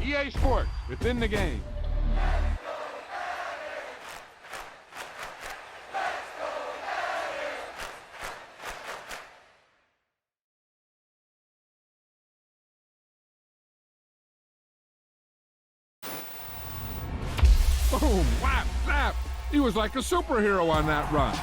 EA Sports, within the game. Boom, whap, zap. He was like a superhero on that run.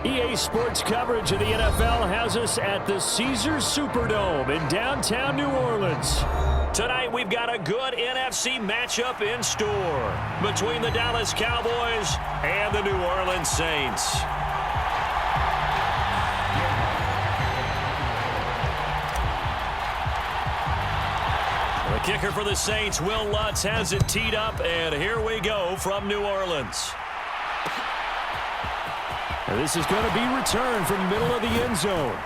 EA Sports coverage of the NFL has us at the Caesars Superdome in downtown New Orleans. Tonight, we've got a good NFC matchup in store between the Dallas Cowboys and the New Orleans Saints. The kicker for the Saints, Will Lutz, has it teed up, and here we go from New Orleans. This is going to be returned from the middle of the end zone.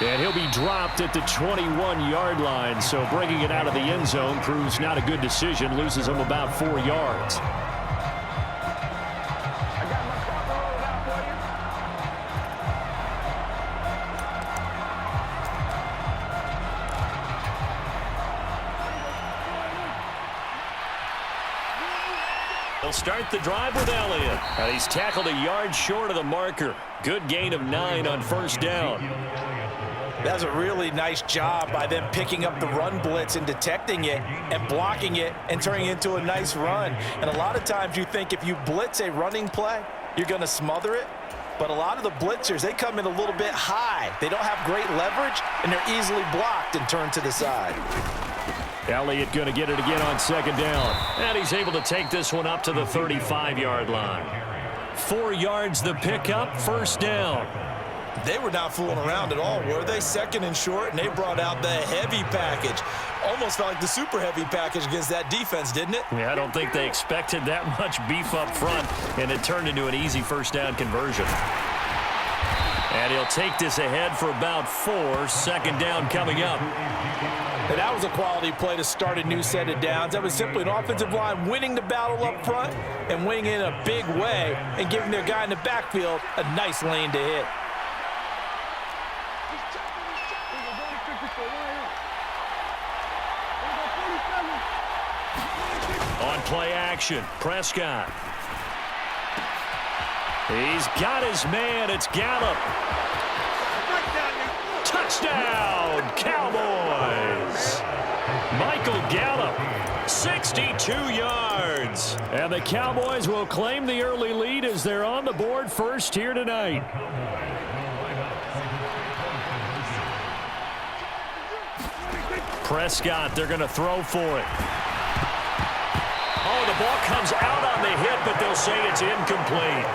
And he'll be dropped at the 21-yard line, so bringing it out of the end zone proves not a good decision, loses him about 4 yards. He'll start the drive with Elliott. And he's tackled a yard short of the marker. Good gain of 9 on first down. That's a really nice job by them picking up the run blitz and detecting it and blocking it and turning it into a nice run. And a lot of times you think if you blitz a running play, you're going to smother it. But a lot of the blitzers, they come in a little bit high. They don't have great leverage, and they're easily blocked and turned to the side. Elliott going to get it again on second down. And he's able to take this one up to the 35-yard line. 4 yards the pickup, first down. They were not fooling around at all, were they? Second and short, and they brought out the heavy package. Almost felt like the super heavy package against that defense, didn't it? Yeah, I don't think they expected that much beef up front, and it turned into an easy first down conversion. And he'll take this ahead for about 4. Second down coming up. And that was a quality play to start a new set of downs. That was simply an offensive line winning the battle up front and winning in a big way and giving their guy in the backfield a nice lane to hit. On play action, Prescott. He's got his man. It's Gallup. Touchdown, Cowboys. Michael Gallup, 62 yards. And the Cowboys will claim the early lead as they're on the board first here tonight. Prescott, they're going to throw for it. Oh, the ball comes out on the hit, but they'll say it's incomplete.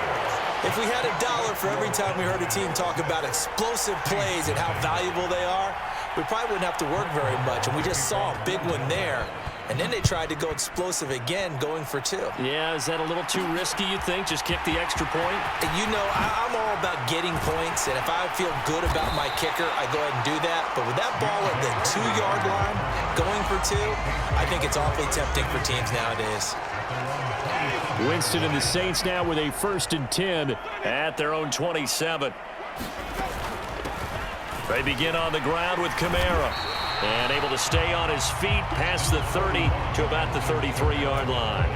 If we had $1 for every time we heard a team talk about explosive plays and how valuable they are, we probably wouldn't have to work very much. And we just saw a big one there. And then they tried to go explosive again, going for 2. Yeah, is that a little too risky, you think? Just kick the extra point? And you know, I'm all about getting points. And if I feel good about my kicker, I go ahead and do that. But with that ball at the 2-yard line, going for 2, I think it's awfully tempting for teams nowadays. Winston and the Saints now with a 1st and 10 at their own 27. They begin on the ground with Kamara. And able to stay on his feet past the 30 to about the 33-yard line.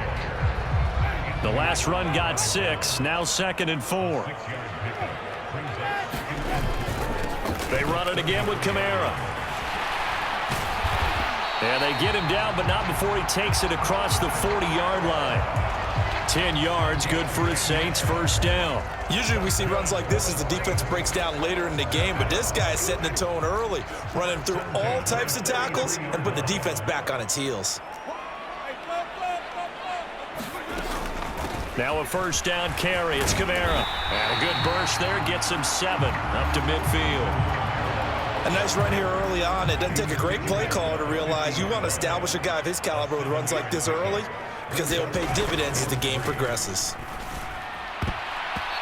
The last run got 6, now 2nd and 4. They run it again with Kamara. And they get him down, but not before he takes it across the 40-yard line. 10 yards, good for a Saints 1st down. Usually we see runs like this as the defense breaks down later in the game, but this guy is setting the tone early, running through all types of tackles and putting the defense back on its heels. Now a 1st down carry. It's Kamara. And a good burst there gets him 7 up to midfield. A nice run here early on. It doesn't take a great play caller to realize you want to establish a guy of his caliber with runs like this early because they'll pay dividends as the game progresses.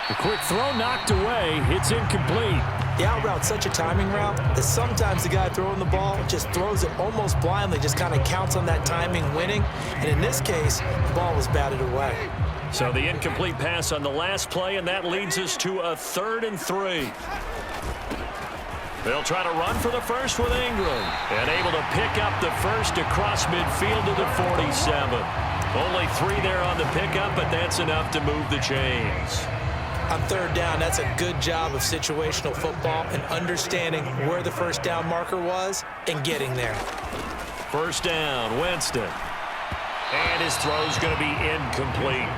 A quick throw knocked away. It's incomplete. The out route's such a timing route that sometimes the guy throwing the ball just throws it almost blindly, just kind of counts on that timing winning. And in this case, the ball was batted away. So the incomplete pass on the last play, and that leads us to a 3rd and 3. They'll try to run for the first with Ingram. And able to pick up the first across midfield to the 47. Only 3 there on the pickup, but that's enough to move the chains. On 3rd down, that's a good job of situational football and understanding where the 1st down marker was and getting there. 1st down, Winston. And his throw's going to be incomplete.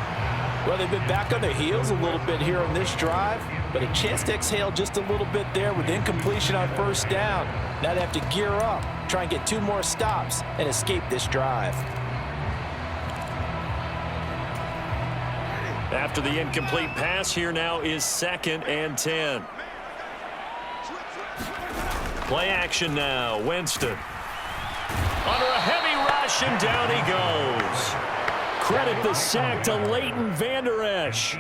Well, they've been back on their heels a little bit here on this drive, but a chance to exhale just a little bit there with incompletion on 1st down. Now they have to gear up, try and get 2 more stops, and escape this drive. After the incomplete pass, here now is 2nd and 10. Play action now. Winston. Under a heavy rush, and down he goes. Credit the sack to Leighton Vander Esch.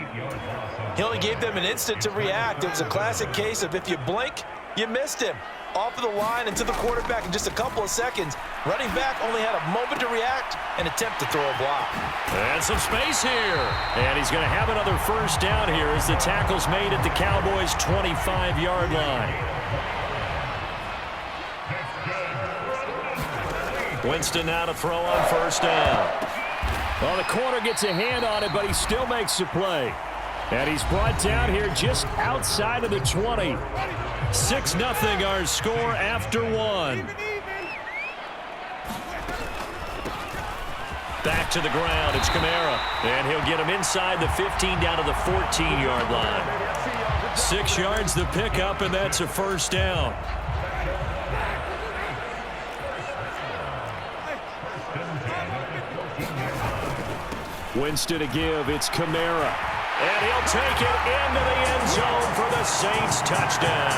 He only gave them an instant to react. It was a classic case of if you blink, you missed him. Off of the line and to the quarterback in just a couple of seconds. Running back only had a moment to react and attempt to throw a block. And some space here. And he's going to have another 1st down here as the tackle's made at the Cowboys' 25-yard line. Winston now to throw on 1st down. Well, the corner gets a hand on it, but he still makes the play. And he's brought down here just outside of the 20. 6-0 our score after 1. Back to the ground. It's Kamara. And he'll get him inside the 15 down to the 14-yard line. 6 yards the pickup, and that's a 1st down. Winston to give. It's Kamara. And he'll take it into the end zone for the Saints touchdown.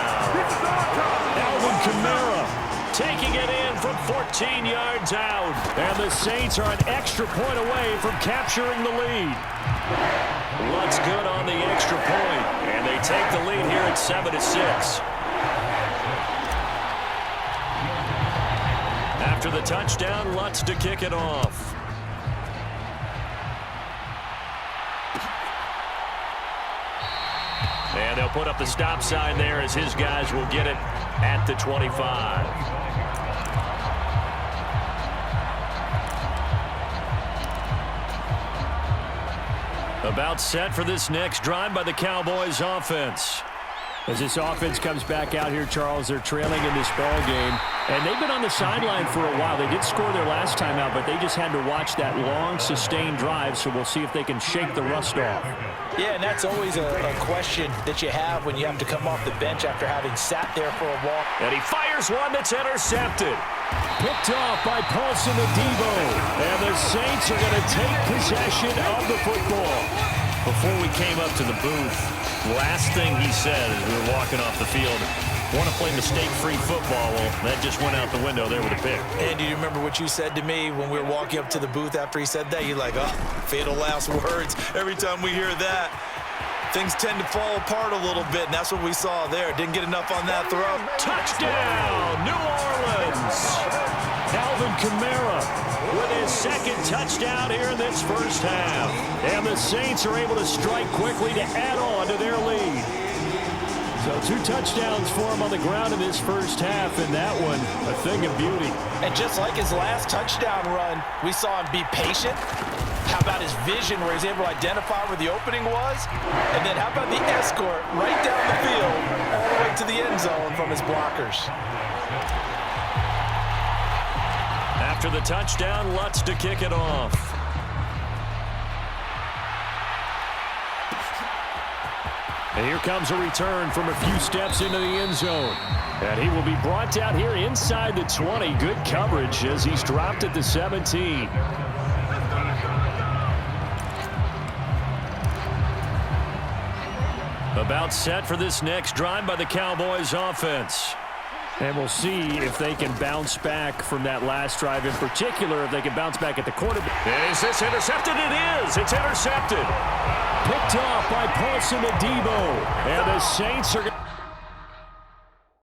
Alvin Kamara taking it in from 14 yards out. And the Saints are an extra point away from capturing the lead. Lutt's good on the extra point. And they take the lead here at 7-6. After the touchdown, Lutt's to kick it off. And they'll put up the stop sign there as his guys will get it at the 25. About set for this next drive by the Cowboys offense. As this offense comes back out here, Charles, they're trailing in this ball game. And they've been on the sideline for a while. They did score their last time out, but they just had to watch that long, sustained drive, so we'll see if they can shake the rust off. Yeah, and that's always a question that you have when you have to come off the bench after having sat there for a while. And he fires one that's intercepted. Picked off by Paulson Adebo. And the Saints are going to take possession of the football. Before we came up to the booth, last thing he said as we were walking off the field, want to play mistake-free football. Well, that just went out the window there with a pick. And do you remember what you said to me when we were walking up to the booth after he said that? You're like, oh, fatal last words. Every time we hear that, things tend to fall apart a little bit, and that's what we saw there. Didn't get enough on that throw. Touchdown, New Orleans. Alvin Kamara with his second touchdown here in this first half. And the Saints are able to strike quickly to add on to their lead. So 2 touchdowns for him on the ground in this first half, and that one a thing of beauty. And just like his last touchdown run, we saw him be patient. How about his vision where he's able to identify where the opening was? And then how about the escort right down the field all the way to the end zone from his blockers? After the touchdown, Lutz to kick it off. And here comes a return from a few steps into the end zone. And he will be brought down here inside the 20. Good coverage as he's dropped at the 17. About set for this next drive by the Cowboys offense. And we'll see if they can bounce back from that last drive, in particular, if they can bounce back at the quarterback. Is this intercepted? It is. It's intercepted. Picked off by Paulson Adebo. And the Saints are...